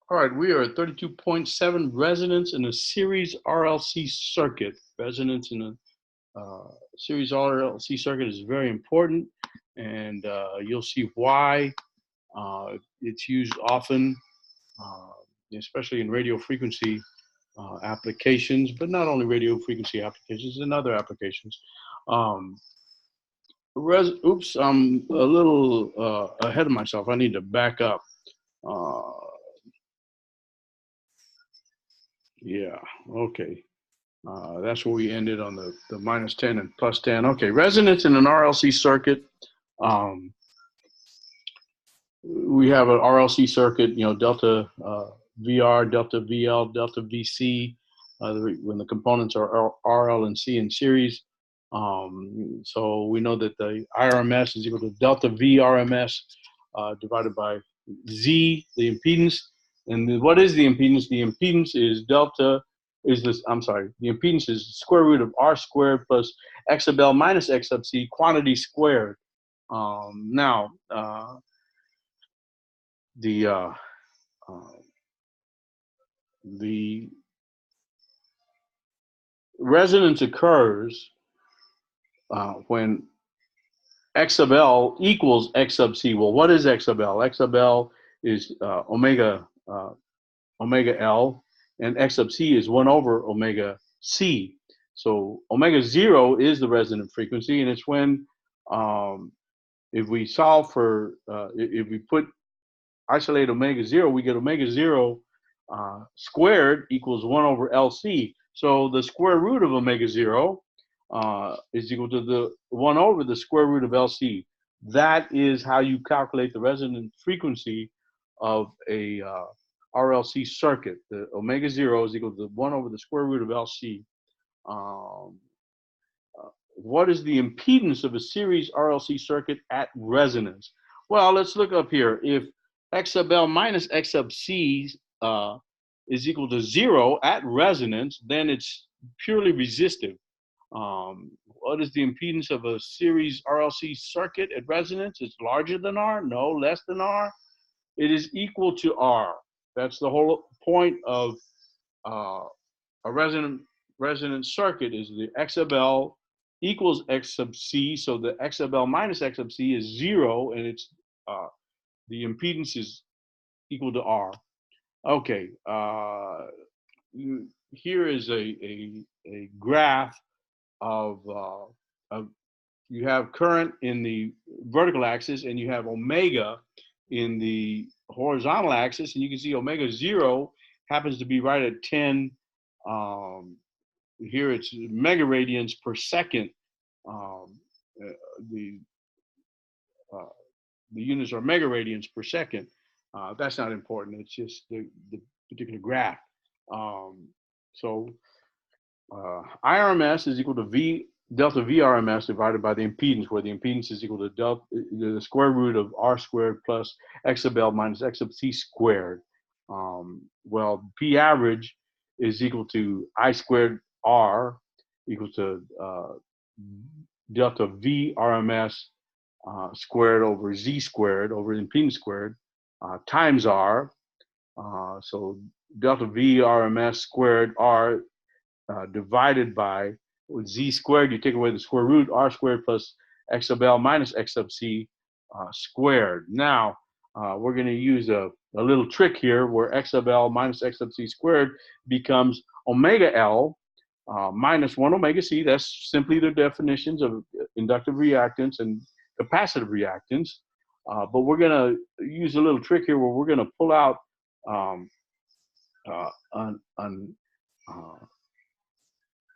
All right, we are at 32.7, resonance in a series RLC circuit. Resonance in a series RLC circuit is very important, and you'll see why it's used often, uh, especially in radio frequency applications, but not only radio frequency applications, and other applications. Um, Oops, I'm a little ahead of myself. I need to back up. Uh, yeah, okay. That's where we ended on the minus 10 and plus 10. Okay, resonance in an RLC circuit. Um, we have an RLC circuit, delta VR, delta VL, delta VC, when the components are RL and C in series. So we know that the IRMS is equal to delta VRMS divided by Z, the impedance. And what is the impedance? The impedance is the impedance is the square root of R squared plus X sub L minus X sub C, quantity squared. Now, the uh, uh, the resonance occurs when X sub L equals X sub C. Well, what is X sub L? X sub L is omega L, and X sub C is 1 over omega C. So omega 0 is the resonant frequency, and it's when if we solve for if we isolate omega 0, we get omega 0 squared equals 1 over LC. So the square root of omega 0 is equal to the 1 over the square root of LC. That is how you calculate the resonant frequency of a RLC circuit. The omega 0 is equal to 1 over the square root of LC. Um, what is the impedance of a series RLC circuit at resonance? Well, let's look up here. If X sub L minus X sub C is equal to 0 at resonance, then it's purely resistive. What is the impedance of a series RLC circuit at resonance? It's larger than R? No, less than R. It is equal to R. That's the whole point of a resonant circuit is the X sub L equals X sub C. So the X sub L minus X sub C is 0, and it's the impedance is equal to R. Okay, here is a graph of you have current in the vertical axis and you have omega in the horizontal axis, and you can see omega 0 happens to be right at 10. Here it's megaradians per second. The the units are megaradians per second. That's not important. It's just the particular graph. So IRMS is equal to V delta VRMS divided by the impedance, where the impedance is equal to the square root of R squared plus X sub L minus X sub C squared. Well, P average is equal to I squared R equal to delta VRMS squared over Z squared over impedance squared times R. So delta VRMS squared R divided by Z squared, you take away the square root, R squared plus X sub L minus X sub C squared. Now, we're going to use a little trick here where X sub L minus X sub C squared becomes omega L minus 1 omega C. That's simply the definitions of inductive reactance and capacitive reactance. But we're going to use a little trick here where we're going to pull out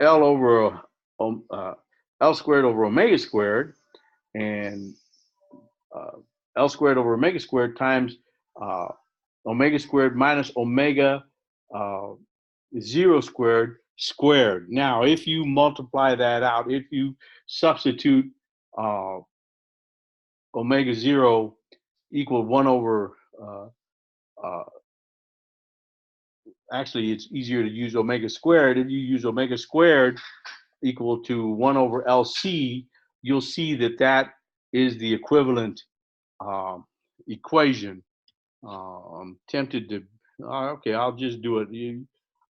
L over L squared over omega squared, and L squared over omega squared times omega squared minus omega 0 squared squared. Now, if you multiply that out, if you substitute omega 0 equal 1 over actually, it's easier to use omega squared. If you use omega squared equal to 1 over LC, you'll see that that is the equivalent equation. I'm tempted to Okay, I'll just do it.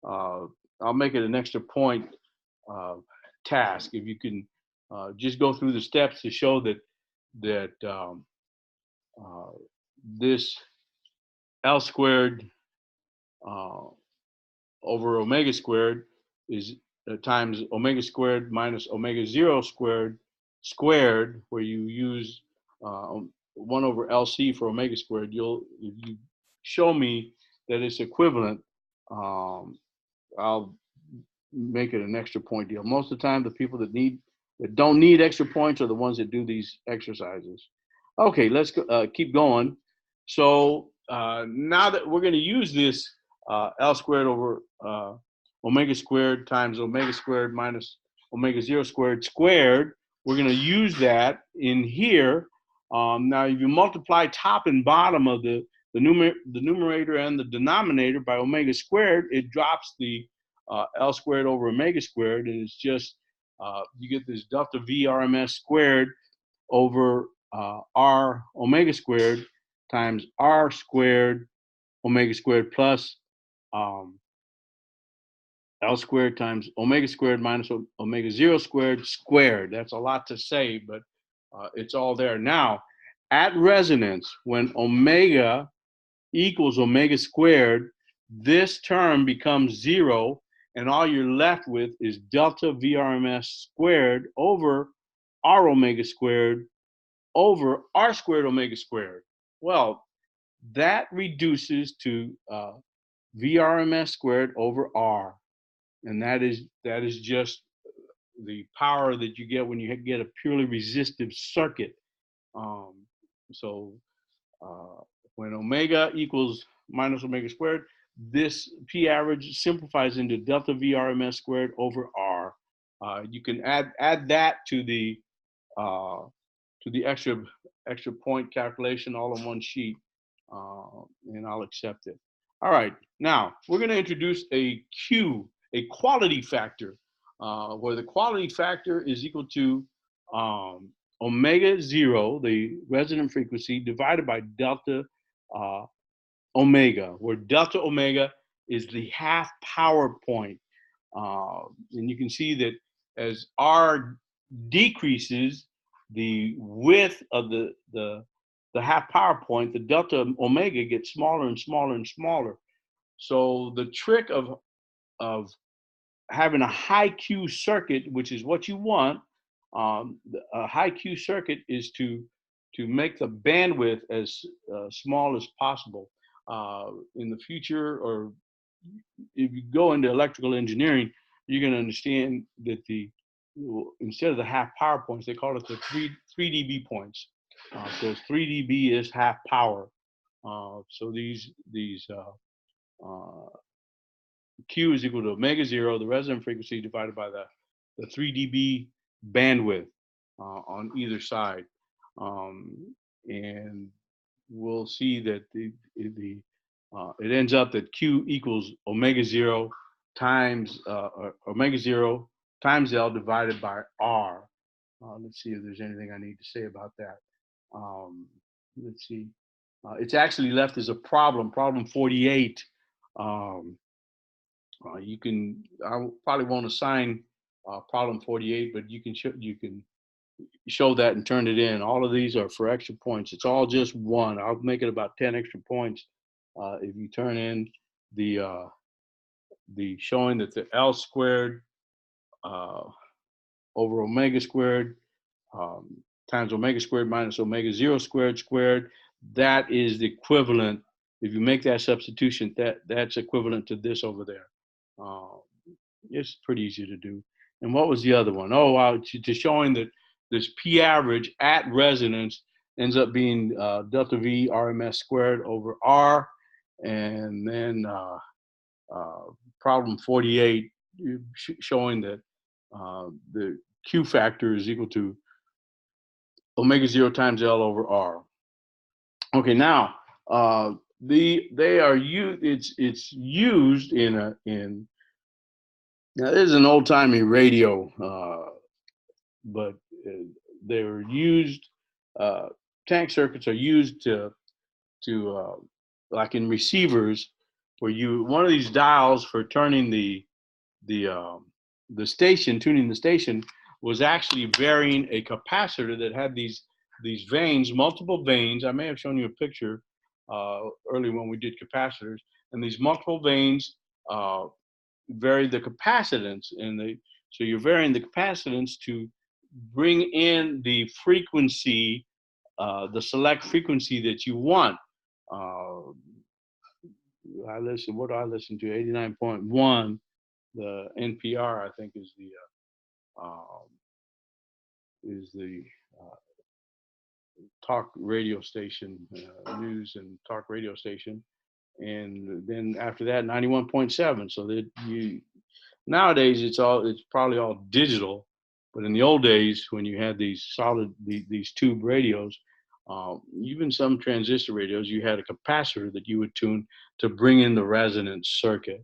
I'll make it an extra point uh, task if you can just go through the steps to show that uh, this L squared uh, over omega squared is times omega squared minus omega zero squared, where you use 1 over LC for omega squared. If you show me that it's equivalent, um, I'll make it an extra point deal. Most of the time, the people that don't need extra points are the ones that do these exercises. Okay, let's keep going. So now that we're going to use this L squared over omega squared times omega squared minus omega zero squared, we're going to use that in here. Now, if you multiply top and bottom of the numerator and the denominator by omega squared, it drops the L squared over omega squared, and it's just you get this delta V RMS squared over R omega squared times R squared omega squared plus um, L squared times omega squared minus omega zero squared. That's a lot to say, but it's all there. Now, at resonance, when omega equals omega squared, this term becomes 0, and all you're left with is delta VRMS squared over R omega squared over R squared omega squared. Well, that reduces to VRMS squared over R, and that is just the power that you get when you get a purely resistive circuit. Um, so uh, when omega equals minus omega squared, this P average simplifies into delta VRMS squared over R. You can add that uh, to the extra point calculation all on one sheet, and I'll accept it. All right, now we're going to introduce a Q, a quality factor, where the quality factor is equal to omega zero, the resonant frequency, divided by delta uh, omega, where delta omega is the half power point. And you can see that as R decreases, the width of the half power point, the delta omega gets smaller and smaller and smaller. So the trick of having a high Q circuit, which is what you want, a high Q circuit is to make the bandwidth as small as possible. In the future, or if you go into electrical engineering, you're going to understand that instead of the half power points, they call it the 3 dB points, because 3 dB is half power. So these Q is equal to omega zero, the resonant frequency, divided by the 3 dB bandwidth on either side. And we'll see that it ends up that Q equals omega zero times omega zero times L divided by R. Let's see if there's anything I need to say about that. Let's see. It's actually left as a problem 48. I probably won't assign problem 48, but you can show that and turn it in. All of these are for extra points. It's all just one. I'll make it about 10 extra points if you turn in the showing that the L squared over omega squared times omega squared minus omega zero squared, that is the equivalent. If you make that substitution, that's equivalent to this over there. It's pretty easy to do. And what was the other one? Oh, wow, to showing that this P average at resonance ends up being delta V RMS squared over R. And then problem 48, showing that the Q factor is equal to omega zero times L over R. Okay, now they are used. It's used in now, this is an old-timey radio, but they're used, tank circuits are used to like in receivers, where one of these dials for turning the station, tuning the station, was actually varying a capacitor that had these vanes, multiple vanes. I may have shown you a picture early when we did capacitors, and these multiple vanes vary the capacitance, so you're varying the capacitance to bring in the frequency, the select frequency that you want. What do I listen to? 89.1. The NPR, I think, is the uh, talk radio station, news and talk radio station, and then after that 91.7. So that nowadays it's probably all digital, but in the old days when you had these tube radios, even some transistor radios, you had a capacitor that you would tune to bring in the resonance circuit.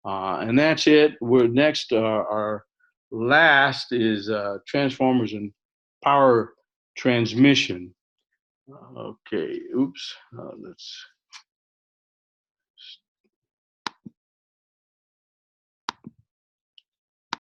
And that's it. We're next. Our last is transformers and power transmission. Okay. Oops. Let's